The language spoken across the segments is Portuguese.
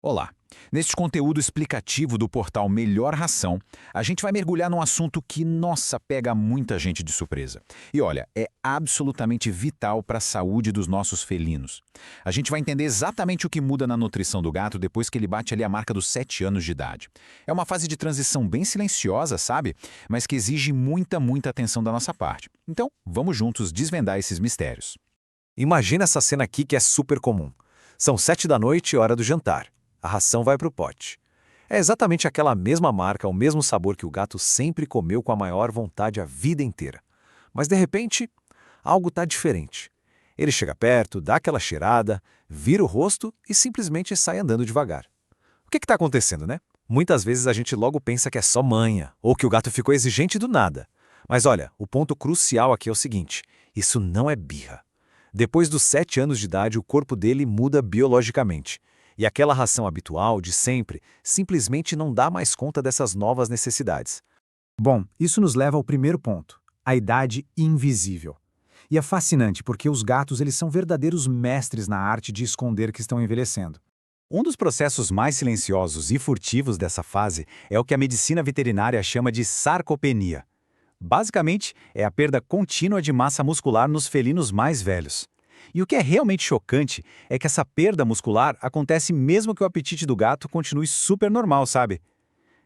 Olá! Neste conteúdo explicativo do portal Melhor Ração, a gente vai mergulhar num assunto que, nossa, pega muita gente de surpresa. E olha, é absolutamente vital para a saúde dos nossos felinos. A gente vai entender exatamente o que muda na nutrição do gato depois que ele bate ali a marca dos 7 anos de idade. É uma fase de transição bem silenciosa, sabe? Mas que exige muita atenção da nossa parte. Então, vamos juntos desvendar esses mistérios. Imagina essa cena aqui que é super comum. São 7 da noite, hora do jantar. A ração vai para o pote. É exatamente aquela mesma marca, o mesmo sabor que o gato sempre comeu com a maior vontade a vida inteira. Mas de repente, algo está diferente. Ele chega perto, dá aquela cheirada, vira o rosto e simplesmente sai andando devagar. O que está acontecendo, né? Muitas vezes a gente logo pensa que é só manha, ou que o gato ficou exigente do nada. Mas olha, o ponto crucial aqui é o seguinte: isso não é birra. Depois dos 7 anos de idade, o corpo dele muda biologicamente. E aquela ração habitual, de sempre, simplesmente não dá mais conta dessas novas necessidades. Bom, isso nos leva ao primeiro ponto, a idade invisível. E é fascinante porque os gatos eles são verdadeiros mestres na arte de esconder que estão envelhecendo. Um dos processos mais silenciosos e furtivos dessa fase é o que a medicina veterinária chama de sarcopenia. Basicamente, é a perda contínua de massa muscular nos felinos mais velhos. E o que é realmente chocante é que essa perda muscular acontece mesmo que o apetite do gato continue super normal, sabe?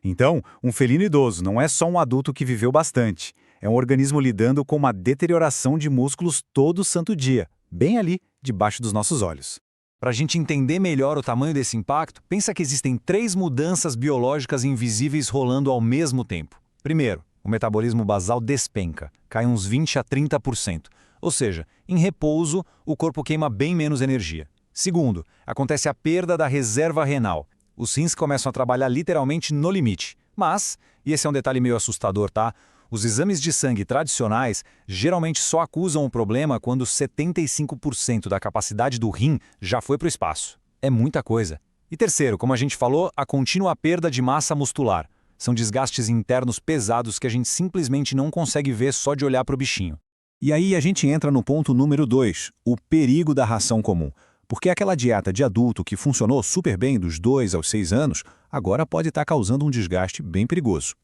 Então, um felino idoso não é só um adulto que viveu bastante. É um organismo lidando com uma deterioração de músculos todo santo dia, bem ali, debaixo dos nossos olhos. Para a gente entender melhor o tamanho desse impacto, pensa que existem 3 mudanças biológicas invisíveis rolando ao mesmo tempo. Primeiro, o metabolismo basal despenca, cai uns 20 a 30%. Ou seja, em repouso, o corpo queima bem menos energia. Segundo, acontece a perda da reserva renal. Os rins começam a trabalhar literalmente no limite. Mas, e esse é um detalhe meio assustador, tá? Os exames de sangue tradicionais geralmente só acusam o problema quando 75% da capacidade do rim já foi para o espaço. É muita coisa. E terceiro, como a gente falou, a contínua perda de massa muscular. São desgastes internos pesados que a gente simplesmente não consegue ver só de olhar para o bichinho. E aí a gente entra no ponto número 2, o perigo da ração comum. Porque aquela dieta de adulto que funcionou super bem dos 2 aos 6 anos, agora pode estar causando um desgaste bem perigoso.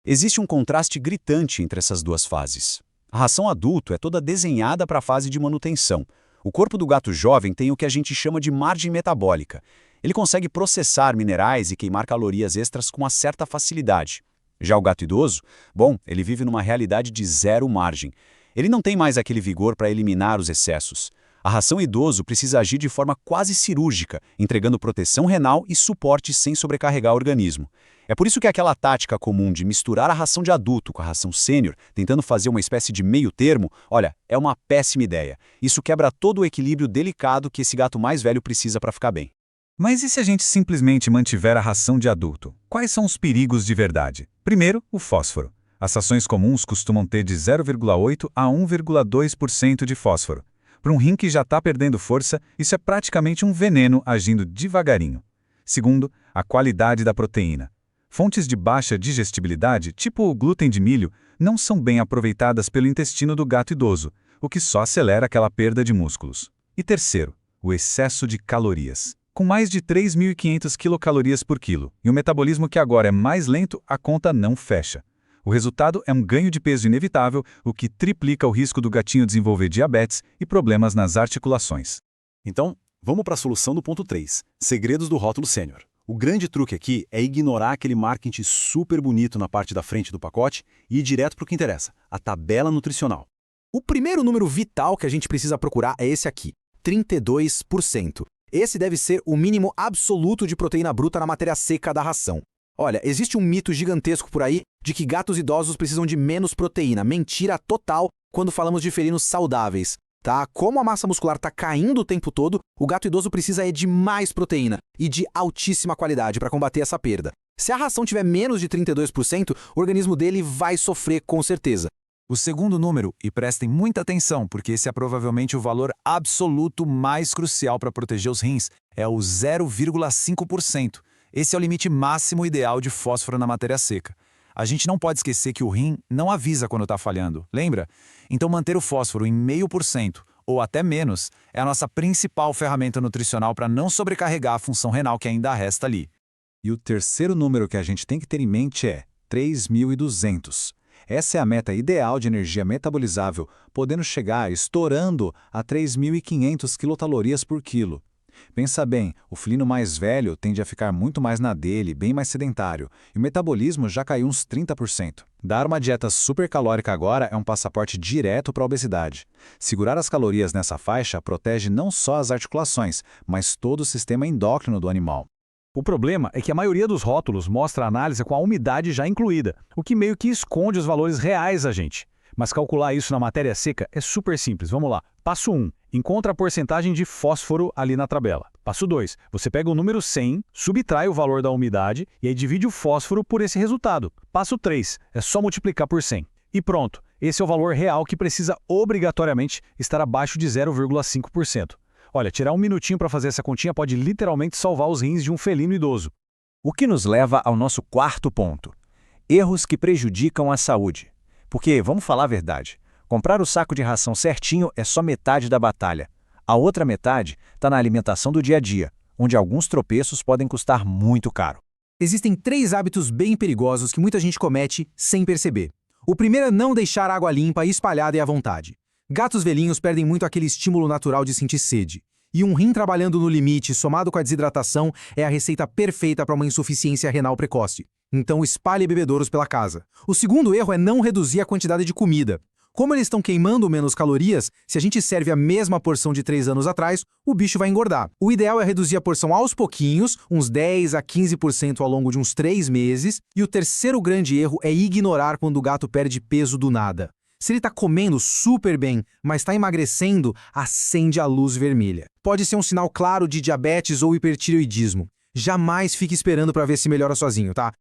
Existe um contraste gritante entre essas duas fases. A ração adulto é toda desenhada para a fase de manutenção. O corpo do gato jovem tem o que a gente chama de margem metabólica. Ele consegue processar minerais e queimar calorias extras com uma certa facilidade. Já o gato idoso, bom, ele vive numa realidade de zero margem. Ele não tem mais aquele vigor para eliminar os excessos. A ração idoso precisa agir de forma quase cirúrgica, entregando proteção renal e suporte sem sobrecarregar o organismo. É por isso que aquela tática comum de misturar a ração de adulto com a ração sênior, tentando fazer uma espécie de meio termo, olha, é uma péssima ideia. Isso quebra todo o equilíbrio delicado que esse gato mais velho precisa para ficar bem. Mas e se a gente simplesmente mantiver a ração de adulto? Quais são os perigos de verdade? Primeiro, o fósforo. As rações comuns costumam ter de 0,8 a 1,2% de fósforo. Para um rim que já está perdendo força, isso é praticamente um veneno agindo devagarinho. Segundo, a qualidade da proteína. Fontes de baixa digestibilidade, tipo o glúten de milho, não são bem aproveitadas pelo intestino do gato idoso, o que só acelera aquela perda de músculos. E terceiro, o excesso de calorias. Com mais de 3.500 quilocalorias por quilo e um metabolismo que agora é mais lento, a conta não fecha. O resultado é um ganho de peso inevitável, o que triplica o risco do gatinho desenvolver diabetes e problemas nas articulações. Então, vamos para a solução do ponto 3, segredos do rótulo sênior. O grande truque aqui é ignorar aquele marketing super bonito na parte da frente do pacote e ir direto para o que interessa, a tabela nutricional. O primeiro número vital que a gente precisa procurar é esse aqui, 32%. Esse deve ser o mínimo absoluto de proteína bruta na matéria seca da ração. Olha, existe um mito gigantesco por aí de que gatos idosos precisam de menos proteína. Mentira total quando falamos de felinos saudáveis, tá? Como a massa muscular está caindo o tempo todo, o gato idoso precisa de mais proteína e de altíssima qualidade para combater essa perda. Se a ração tiver menos de 32%, o organismo dele vai sofrer com certeza. O segundo número, e prestem muita atenção, porque esse é provavelmente o valor absoluto mais crucial para proteger os rins, é o 0,5%. Esse é o limite máximo ideal de fósforo na matéria seca. A gente não pode esquecer que o rim não avisa quando está falhando, lembra? Então manter o fósforo em 0,5% ou até menos, é a nossa principal ferramenta nutricional para não sobrecarregar a função renal que ainda resta ali. E o terceiro número que a gente tem que ter em mente é 3.200. Essa é a meta ideal de energia metabolizável, podendo chegar estourando a 3.500 quilocalorias por quilo. Pensa bem, o felino mais velho tende a ficar muito mais na dele, bem mais sedentário, e o metabolismo já caiu uns 30%. Dar uma dieta supercalórica agora é um passaporte direto para a obesidade. Segurar as calorias nessa faixa protege não só as articulações, mas todo o sistema endócrino do animal. O problema é que a maioria dos rótulos mostra a análise com a umidade já incluída, o que meio que esconde os valores reais a gente. Mas calcular isso na matéria seca é super simples. Vamos lá. Passo 1. Encontra a porcentagem de fósforo ali na tabela. Passo 2. Você pega o número 100, subtrai o valor da umidade e aí divide o fósforo por esse resultado. Passo 3. É só multiplicar por 100. E pronto. Esse é o valor real que precisa obrigatoriamente estar abaixo de 0,5%. Olha, tirar um minutinho para fazer essa continha pode literalmente salvar os rins de um felino idoso. O que nos leva ao nosso quarto ponto. Erros que prejudicam a saúde. Porque, vamos falar a verdade, comprar o saco de ração certinho é só metade da batalha. A outra metade está na alimentação do dia a dia, onde alguns tropeços podem custar muito caro. Existem 3 hábitos bem perigosos que muita gente comete sem perceber. O primeiro é não deixar água limpa e espalhada e à vontade. Gatos velhinhos perdem muito aquele estímulo natural de sentir sede. E um rim trabalhando no limite, somado com a desidratação, é a receita perfeita para uma insuficiência renal precoce. Então espalhe bebedouros pela casa. O segundo erro é não reduzir a quantidade de comida. Como eles estão queimando menos calorias, se a gente serve a mesma porção de 3 anos atrás, o bicho vai engordar. O ideal é reduzir a porção aos pouquinhos, uns 10 a 15% ao longo de uns 3 meses. E o terceiro grande erro é ignorar quando o gato perde peso do nada. Se ele está comendo super bem, mas está emagrecendo, acende a luz vermelha. Pode ser um sinal claro de diabetes ou hipertireoidismo. Jamais fique esperando para ver se melhora sozinho, tá?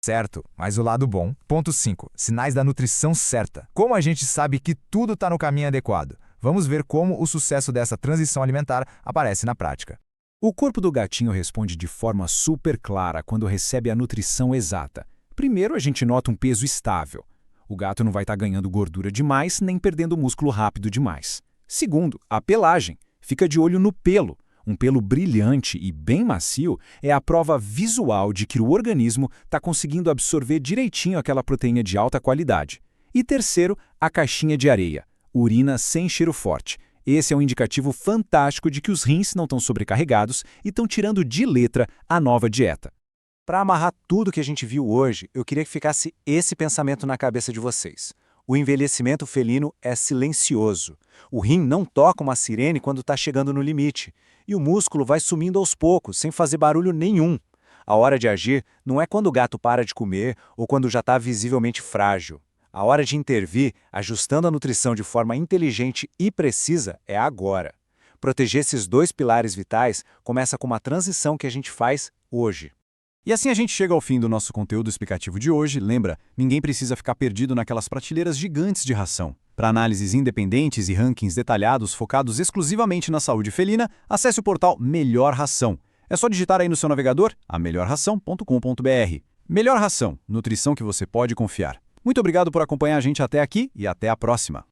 Certo, mas o lado bom. Ponto 5. Sinais da nutrição certa. Como a gente sabe que tudo está no caminho adequado? Vamos ver como o sucesso dessa transição alimentar aparece na prática. O corpo do gatinho responde de forma super clara quando recebe a nutrição exata. Primeiro, a gente nota um peso estável. O gato não vai estar ganhando gordura demais, nem perdendo músculo rápido demais. Segundo, a pelagem. Fica de olho no pelo. Um pelo brilhante e bem macio é a prova visual de que o organismo está conseguindo absorver direitinho aquela proteína de alta qualidade. E terceiro, a caixinha de areia. Urina sem cheiro forte. Esse é um indicativo fantástico de que os rins não estão sobrecarregados e estão tirando de letra a nova dieta. Para amarrar tudo que a gente viu hoje, eu queria que ficasse esse pensamento na cabeça de vocês. O envelhecimento felino é silencioso. O rim não toca uma sirene quando está chegando no limite. E o músculo vai sumindo aos poucos, sem fazer barulho nenhum. A hora de agir não é quando o gato para de comer ou quando já está visivelmente frágil. A hora de intervir, ajustando a nutrição de forma inteligente e precisa, é agora. Proteger esses 2 pilares vitais começa com uma transição que a gente faz hoje. E assim a gente chega ao fim do nosso conteúdo explicativo de hoje. Lembra, ninguém precisa ficar perdido naquelas prateleiras gigantes de ração. Para análises independentes e rankings detalhados focados exclusivamente na saúde felina, acesse o portal Melhor Ração. É só digitar aí no seu navegador amelhorração.com.br. Melhor Ração, nutrição que você pode confiar. Muito obrigado por acompanhar a gente até aqui e até a próxima.